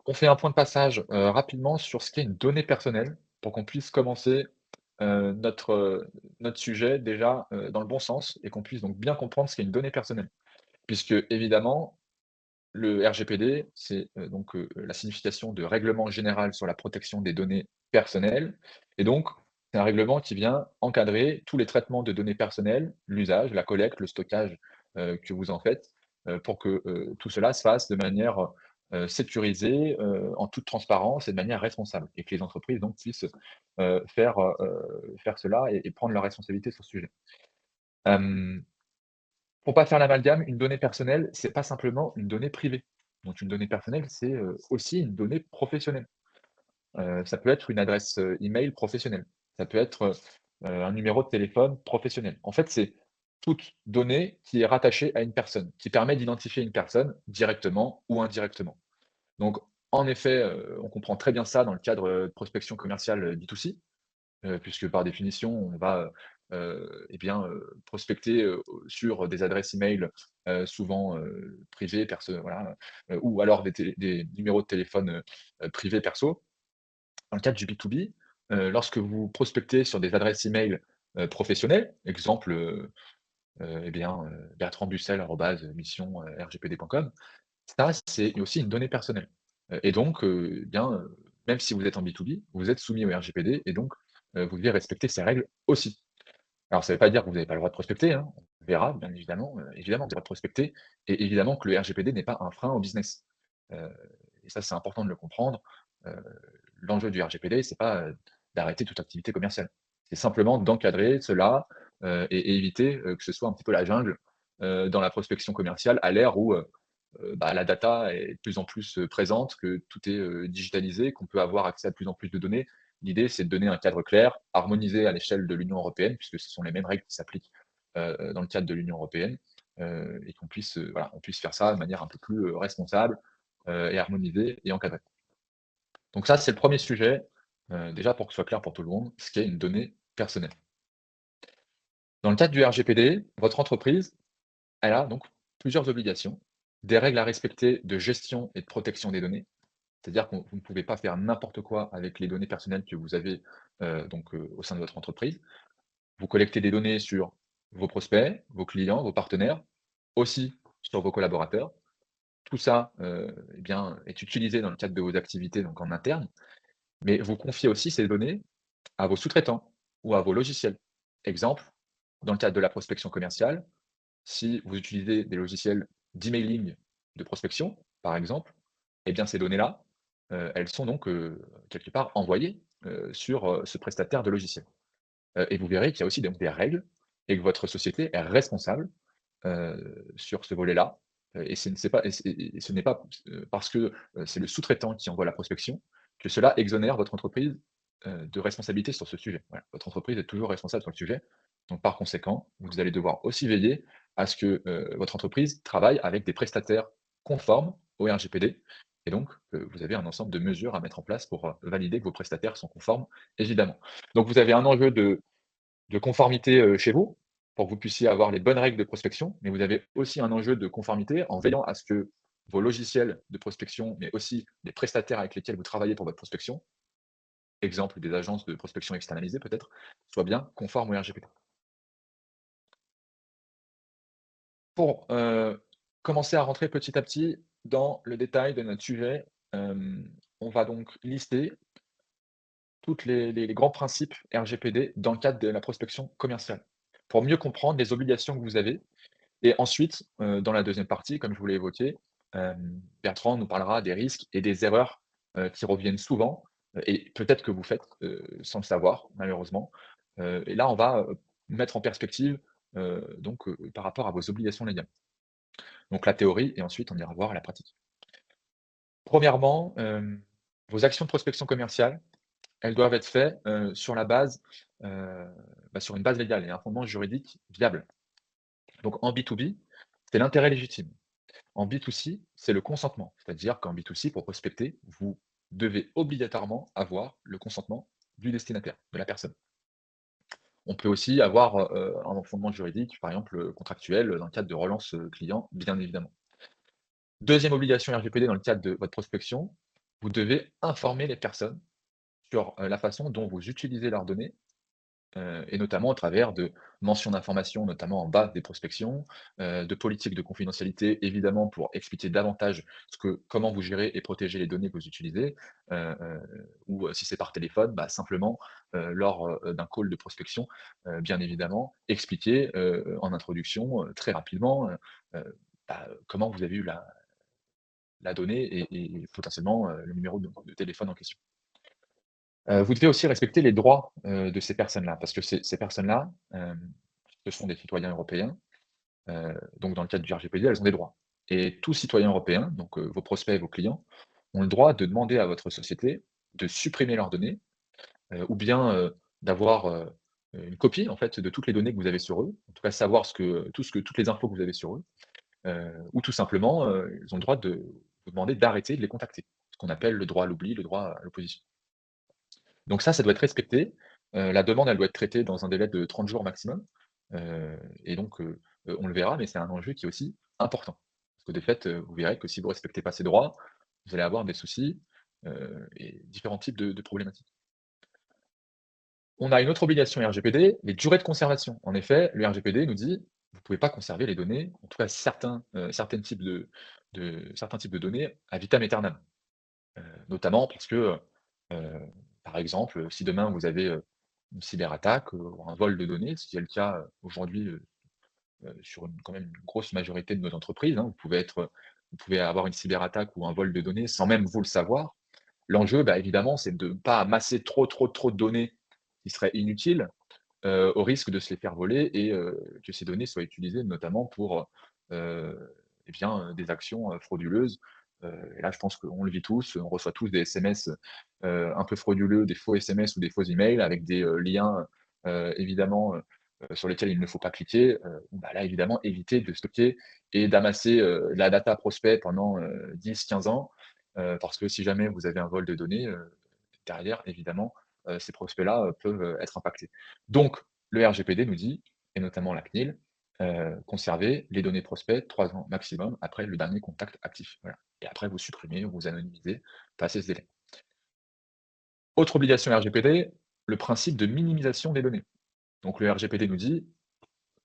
On fait un point de passage, rapidement sur ce qu'est une donnée personnelle pour qu'on puisse commencer, notre sujet déjà, dans le bon sens et qu'on puisse donc bien comprendre ce qu'est une donnée personnelle. Puisque évidemment, le RGPD, c'est, la signification de Règlement général sur la protection des données personnelles et donc c'est un règlement qui vient encadrer tous les traitements de données personnelles, l'usage, la collecte, le stockage, que vous en faites, pour que, tout cela se fasse de manière, sécurisée, en toute transparence et de manière responsable et que les entreprises donc puissent, faire cela et prendre leurs responsabilités sur ce sujet. Hem pour pas faire l'amalgame, une donnée personnelle, c'est pas simplement une donnée privée. Donc une donnée personnelle, c'est, aussi une donnée professionnelle. Ça peut être une adresse, email professionnelle. Ça peut être, un numéro de téléphone professionnel. En fait, c'est toute donnée qui est rattachée à une personne, qui permet d'identifier une personne directement ou indirectement. Donc en effet, on comprend très bien ça dans le cadre, de prospection commerciale, B2C. Puisque par définition, on va, prospecter, sur des adresses email, souvent, privées, voilà, ou alors des numéros de téléphone, privés perso. Dans le cadre du B2B, lorsque vous prospectez sur des adresses email, professionnelles, exemple, bertrandbussel@mission-rgpd.com, ça, c'est aussi une donnée personnelle. Et donc, même si vous êtes en B2B, vous êtes soumis au RGPD et donc, vous devez respecter ces règles aussi. Alors ça ne veut pas dire que vous n'avez pas le droit de prospecter, hein, on verra bien évidemment, évidemment vous avez le droit de prospecter et évidemment que le RGPD n'est pas un frein au business. Heu et ça, c'est important de le comprendre. Heu, L'enjeu du RGPD, c'est pas, d'arrêter toute activité commerciale. C'est simplement d'encadrer cela, et éviter, que ce soit un petit peu la jungle, dans la prospection commerciale à l'ère où, la data est de plus en plus, présente, que tout est, digitalisé, qu'on peut avoir accès à de plus en plus de données. L'idée, c'est de donner un cadre clair, harmonisé à l'échelle de l'Union européenne, puisque ce sont les mêmes règles qui s'appliquent, dans le cadre de l'Union européenne, et qu'on puisse, voilà, on puisse faire ça de manière un peu plus, responsable, et harmonisée et encadrée. Donc ça, c'est le premier sujet, déjà pour que ce soit clair pour tout le monde, ce qu'est une donnée personnelle. Dans le cadre du RGPD, votre entreprise, elle a donc plusieurs obligations, des règles à respecter de gestion et de protection des données. C'est-à-dire que vous ne pouvez pas faire n'importe quoi avec les données personnelles que vous avez, au sein de votre entreprise. Vous collectez des données sur vos prospects, vos clients, vos partenaires, aussi sur vos collaborateurs. Tout ça, est utilisé dans le cadre de vos activités, donc en interne, mais vous confiez aussi ces données à vos sous-traitants ou à vos logiciels. Exemple, dans le cadre de la prospection commerciale, si vous utilisez des logiciels d'emailing de prospection, par exemple, eh bien ces données-là, elles sont donc, quelque part envoyées, sur, ce prestataire de logiciel. Et vous verrez qu'il y a aussi donc des règles et que votre société est responsable, sur ce volet-là, et ce n'est pas, parce que, c'est le sous-traitant qui envoie la prospection que cela exonère votre entreprise, de responsabilité sur ce sujet. Voilà, votre entreprise est toujours responsable sur le sujet, donc par conséquent, vous allez devoir aussi veiller à ce que, votre entreprise travaille avec des prestataires conformes au RGPD et donc, vous avez un ensemble de mesures à mettre en place pour, valider que vos prestataires sont conformes, évidemment. Donc vous avez un enjeu de conformité, chez vous, pour que vous puissiez avoir les bonnes règles de prospection, mais vous avez aussi un enjeu de conformité en veillant à ce que vos logiciels de prospection, mais aussi les prestataires avec lesquels vous travaillez pour votre prospection, exemple des agences de prospection externalisées peut-être, soient bien conformes au RGPD. Pour, commencer à rentrer petit à petit dans le détail de notre sujet, on va donc lister toutes les grands principes RGPD dans le cadre de la prospection commerciale, pour mieux comprendre les obligations que vous avez. Et ensuite, dans la deuxième partie, comme je vous l'ai évoqué, Bertrand nous parlera des risques et des erreurs, qui reviennent souvent, et peut-être que vous faites, sans le savoir malheureusement. Et là, on va, mettre en perspective, par rapport à vos obligations légales. Donc la théorie et ensuite on ira voir la pratique. Premièrement, vos actions de prospection commerciale, elles doivent être faites, heu, sur une base légale et un fondement juridique viable. Donc en B2B, c'est l'intérêt légitime. En B2C, c'est le consentement. C'est-à-dire qu'en B2C, pour prospecter, vous devez obligatoirement avoir le consentement du destinataire, de la personne. On peut aussi avoir, un fondement juridique, par exemple, contractuel, dans le cadre de relance, client, bien évidemment. Deuxième obligation RGPD dans le cadre de votre prospection, vous devez informer les personnes sur, la façon dont vous utilisez leurs données, et notamment au travers de mentions d'informations, notamment en bas des prospections, de politiques de confidentialité, évidemment pour expliquer davantage comment vous gérez et protégez les données que vous utilisez, ou si c'est par téléphone, bah, simplement, lors, d'un call de prospection, bien évidemment, expliquer, en introduction, très rapidement, bah, comment vous avez eu la donnée et potentiellement, le numéro de téléphone en question. Vous devez aussi respecter les droits, de ces personnes-là, parce que ces personnes-là, ce sont des citoyens européens, donc dans le cadre du RGPD, elles ont des droits. Et tout citoyen européen, donc vos prospects et vos clients, ont le droit de demander à votre société de supprimer leurs données, ou bien, d'avoir, une copie en fait de toutes les données que vous avez sur eux, en tout cas savoir toutes les infos que vous avez sur eux, ou tout simplement, ils ont le droit de vous demander d'arrêter de les contacter. Ce qu'on appelle le droit à l'oubli, le droit à l'opposition. Donc ça doit être respecté. La demande, elle doit être traitée dans un délai de 30 jours maximum, et donc on le verra, mais c'est un enjeu qui est aussi important. Parce que de fait, vous verrez que si vous ne respectez pas ces droits, vous allez avoir des soucis, et différents types de problématiques. On a une autre obligation RGPD, les durées de conservation. En effet, le RGPD nous dit: «Vous ne pouvez pas conserver les données, en tout cas certains types de données à vitam aeternam». Notamment parce que, heu, par exemple, si demain vous avez, une cyberattaque, ou un vol de données, ce qui est le cas, aujourd'hui, sur quand même une grosse majorité de nos entreprises, hein. Vous pouvez avoir une cyberattaque ou un vol de données sans même vous le savoir. L'enjeu, bah, évidemment, c'est de ne pas amasser trop de données qui seraient inutiles, au risque de se les faire voler et que ces données soient utilisées notamment pour, et bien, des actions, frauduleuses. Et là, je pense qu'on le vit tous, on reçoit tous des SMS, un peu frauduleux, des faux SMS ou des faux emails avec des, liens, évidemment, sur lesquels il ne faut pas cliquer. Bah, là, évidemment, éviter de stocker et d'amasser, la data prospect pendant, 10-15 ans, parce que si jamais vous avez un vol de données, derrière, évidemment, ces prospects-là, peuvent, être impactés. Donc le RGPD nous dit, et notamment la CNIL, conservez les données prospects 3 ans maximum après le dernier contact actif. Voilà. Et après vous supprimez ou vous anonymisez, passé ce délai. Autre obligation RGPD, le principe de minimisation des données. Donc le RGPD nous dit,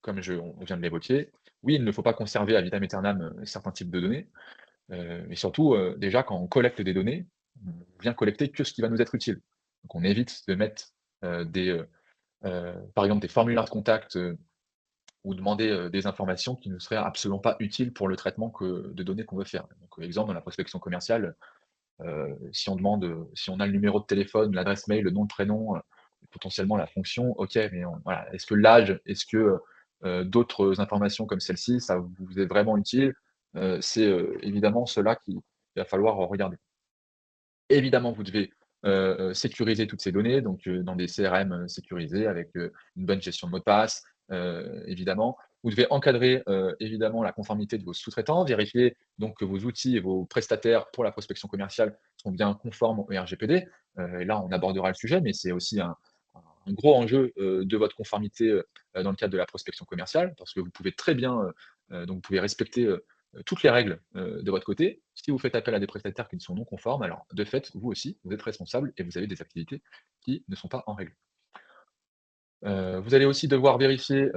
on vient de l'évoquer, oui, il ne faut pas conserver à vitam aeternam, certains types de données, mais surtout, déjà quand on collecte des données, on vient collecter que ce qui va nous être utile. Donc on évite de mettre, par exemple des formulaires de contact, ou demander, des informations qui ne seraient absolument pas utiles pour le traitement de données qu'on veut faire. Donc, exemple, dans la prospection commerciale, si on a le numéro de téléphone, l'adresse mail, le nom, le prénom, potentiellement la fonction, OK, mais voilà, est-ce que l'âge, est-ce que, d'autres informations comme celle-ci, ça vous est vraiment utile? C'est, évidemment cela qu'il va falloir regarder. Évidemment, vous devez, sécuriser toutes ces données, donc dans des CRM, sécurisés avec, une bonne gestion de mots de passe, évidemment. Vous devez encadrer, évidemment la conformité de vos sous-traitants, vérifier donc que vos outils et vos prestataires pour la prospection commerciale sont bien conformes au RGPD. Et là, on abordera le sujet, mais c'est aussi un gros enjeu, de votre conformité, dans le cadre de la prospection commerciale, parce que vous pouvez très bien, donc vous pouvez respecter, toutes les règles, de votre côté. Si vous faites appel à des prestataires qui ne sont non conformes, alors de fait, vous aussi, vous êtes responsable et vous avez des activités qui ne sont pas en règle. Vous allez aussi devoir vérifier,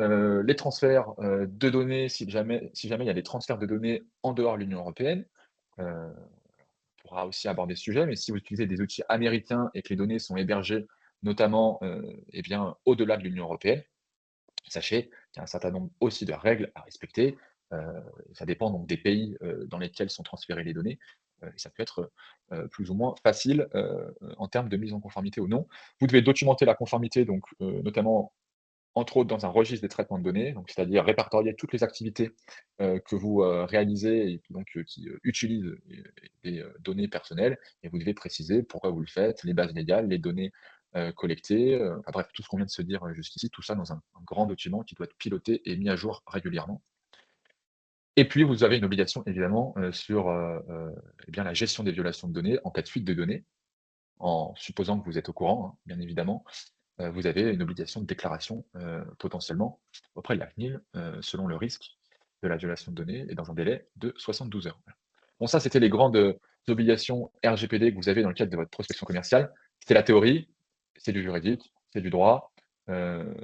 les transferts, de données si jamais il y a des transferts de données en dehors de l'Union européenne. On pourra aussi aborder ce sujet, mais si vous utilisez des outils américains et que les données sont hébergées notamment, eh bien, au-delà de l'Union européenne, sachez qu'il y a un certain nombre aussi de règles à respecter. Heu, Ça dépend donc des pays, dans lesquels sont transférées les données, et ça peut être, plus ou moins facile, en termes de mise en conformité ou non. Vous devez documenter la conformité donc, notamment, entre autres, dans un registre des traitements de données, donc c'est-à-dire répertorier toutes les activités, que vous, réalisez et qui utilisent les données personnelles, et vous devez préciser pourquoi vous le faites, les bases légales, les données, collectées, enfin bref, tout ce qu'on vient de se dire, jusqu'ici, tout ça dans un grand document qui doit être piloté et mis à jour régulièrement. Et puis vous avez une obligation évidemment, sur, eh bien la gestion des violations de données en cas de fuite de données, en supposant que vous êtes au courant, hein, bien évidemment. Vous avez une obligation de déclaration, potentiellement auprès de la CNIL, selon le risque de la violation de données et dans un délai de 72 heures. Voilà. Bon, ça, c'était obligations RGPD que vous avez dans le cadre de votre prospection commerciale. C'est la théorie, c'est du juridique, c'est du droit. Heu,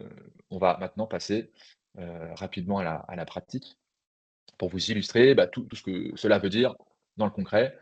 on va maintenant passer, rapidement à la pratique pour vous illustrer, bah, tout ce que cela veut dire dans le concret.